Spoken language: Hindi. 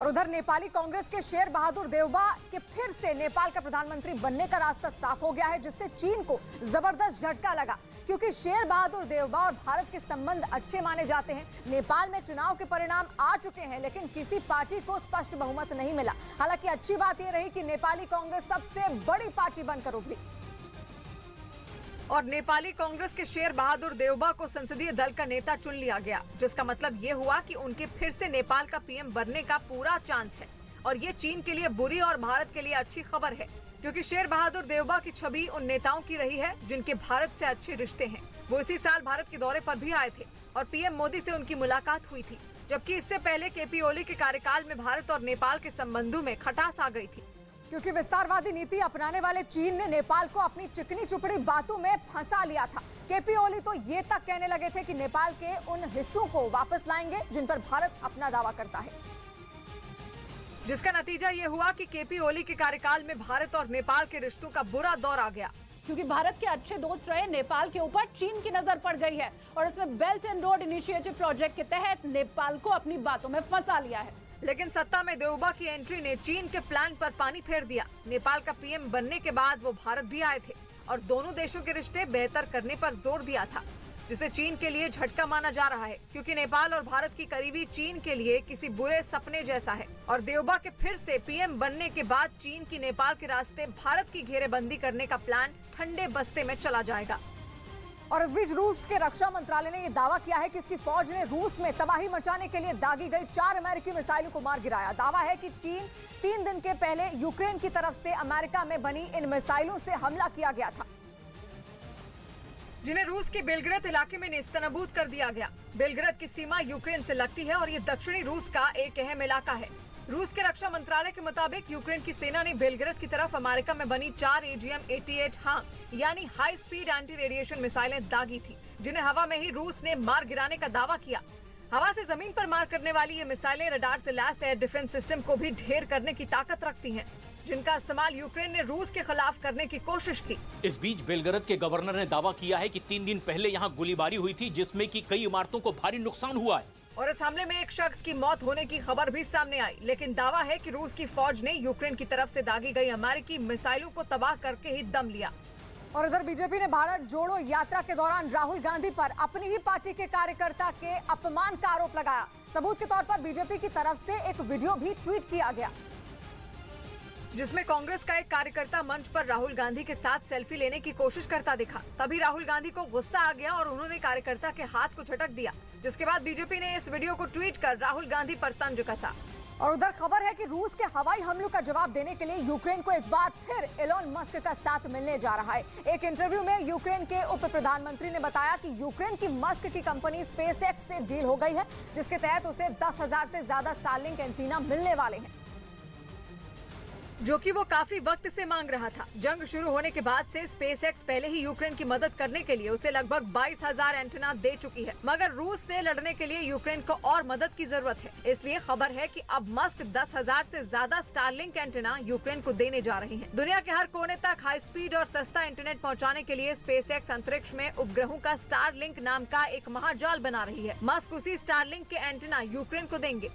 और उधर नेपाली कांग्रेस के शेर बहादुर देउबा के फिर से नेपाल का प्रधानमंत्री बनने का रास्ता साफ हो गया है, जिससे चीन को जबरदस्त झटका लगा। क्योंकि शेर बहादुर देउबा और भारत के संबंध अच्छे माने जाते हैं। नेपाल में चुनाव के परिणाम आ चुके हैं, लेकिन किसी पार्टी को स्पष्ट बहुमत नहीं मिला। हालांकि अच्छी बात यह रही कि नेपाली कांग्रेस सबसे बड़ी पार्टी बनकर उभरी और नेपाली कांग्रेस के शेर बहादुर देउबा को संसदीय दल का नेता चुन लिया गया, जिसका मतलब ये हुआ कि उनके फिर से नेपाल का पीएम बनने का पूरा चांस है। और ये चीन के लिए बुरी और भारत के लिए अच्छी खबर है, क्योंकि शेर बहादुर देउबा की छवि उन नेताओं की रही है जिनके भारत से अच्छे रिश्ते हैं। वो इसी साल भारत के दौरे पर भी आए थे और पीएम मोदी से उनकी मुलाकात हुई थी, जबकि इससे पहले केपी ओली के कार्यकाल में भारत और नेपाल के संबंधों में खटास आ गई थी। क्योंकि विस्तारवादी नीति अपनाने वाले चीन ने नेपाल को अपनी चिकनी चुपड़ी बातों में फंसा लिया था। केपी ओली तो ये तक कहने लगे थे कि नेपाल के उन हिस्सों को वापस लाएंगे जिन पर भारत अपना दावा करता है, जिसका नतीजा ये हुआ कि केपी ओली के कार्यकाल में भारत और नेपाल के रिश्तों का बुरा दौर आ गया। क्योंकि भारत के अच्छे दोस्त रहे नेपाल के ऊपर चीन की नजर पड़ गई है और इसने belt and road initiative project के तहत नेपाल को अपनी बातों में फंसा लिया है। लेकिन सत्ता में देउबा की एंट्री ने चीन के प्लान पर पानी फेर दिया। नेपाल का पीएम बनने के बाद वो भारत भी आए थे और दोनों देशों के रिश्ते बेहतर करने पर जोर दिया था, जिसे चीन के लिए झटका माना जा रहा है। क्योंकि नेपाल और भारत की करीबी चीन के लिए किसी बुरे सपने जैसा है और देउबा के फिर से पीएम बनने के बाद चीन की नेपाल के रास्ते भारत की घेरेबंदी करने का प्लान ठंडे बस्ते में चला जाएगा। और इस बीच रूस के रक्षा मंत्रालय ने यह दावा किया है कि उसकी फौज ने रूस में तबाही मचाने के लिए दागी गई 4 अमेरिकी मिसाइलों को मार गिराया। दावा है कि चीन 3 दिन के पहले यूक्रेन की तरफ से अमेरिका में बनी इन मिसाइलों से हमला किया गया था, जिन्हें रूस के बेलग्रेद इलाके में नेस्तनाबूद कर दिया गया। बेलग्रेद की सीमा यूक्रेन से लगती है और ये दक्षिणी रूस का एक अहम इलाका है। रूस के रक्षा मंत्रालय के मुताबिक यूक्रेन की सेना ने बेलग्रेद की तरफ अमेरिका में बनी 4 AGM-88 हांग यानी हाई स्पीड एंटी रेडिएशन मिसाइलें दागी थी, जिन्हें हवा में ही रूस ने मार गिराने का दावा किया। हवा से जमीन पर मार करने वाली ये मिसाइलें रडार से लैस एयर डिफेंस सिस्टम को भी ढेर करने की ताकत रखती हैं, जिनका इस्तेमाल यूक्रेन ने रूस के खिलाफ करने की कोशिश की। इस बीच बेलग्रेद के गवर्नर ने दावा किया है कि 3 दिन पहले यहाँ गोलीबारी हुई थी, जिसमें कि कई इमारतों को भारी नुकसान हुआ है और इस हमले में एक शख्स की मौत होने की खबर भी सामने आई। लेकिन दावा है कि रूस की फौज ने यूक्रेन की तरफ से दागी गई अमेरिकी मिसाइलों को तबाह करके ही दम लिया। और इधर बीजेपी ने भारत जोड़ो यात्रा के दौरान राहुल गांधी पर अपनी ही पार्टी के कार्यकर्ता के अपमान का आरोप लगाया। सबूत के तौर पर बीजेपी की तरफ से एक वीडियो भी ट्वीट किया गया, जिसमें कांग्रेस का एक कार्यकर्ता मंच पर राहुल गांधी के साथ सेल्फी लेने की कोशिश करता दिखा। तभी राहुल गांधी को गुस्सा आ गया और उन्होंने कार्यकर्ता के हाथ को झटक दिया, जिसके बाद बीजेपी ने इस वीडियो को ट्वीट कर राहुल गांधी पर तंज कसा। और उधर खबर है कि रूस के हवाई हमलों का जवाब देने के लिए यूक्रेन को एक बार फिर एलोन मस्क का साथ मिलने जा रहा है। एक इंटरव्यू में यूक्रेन के उप प्रधानमंत्री ने बताया कि यूक्रेन की मस्क की कंपनी स्पेसएक्स से डील हो गई है, जिसके तहत उसे 10,000 से ज्यादा स्टारलिंक एंटीना मिलने वाले हैं, जो कि वो काफी वक्त से मांग रहा था। जंग शुरू होने के बाद से स्पेसएक्स पहले ही यूक्रेन की मदद करने के लिए उसे लगभग 22,000 एंटेना दे चुकी है, मगर रूस से लड़ने के लिए यूक्रेन को और मदद की जरूरत है। इसलिए खबर है कि अब मस्क 10,000 से ज्यादा स्टारलिंक एंटेना यूक्रेन को देने जा रही है। दुनिया के हर कोने तक हाई स्पीड और सस्ता इंटरनेट पहुँचाने के लिए स्पेसएक्स अंतरिक्ष में उपग्रहों का स्टारलिंक नाम का एक महाजाल बना रही है। मस्क उसी स्टारलिंक के एंटेना यूक्रेन को देंगे।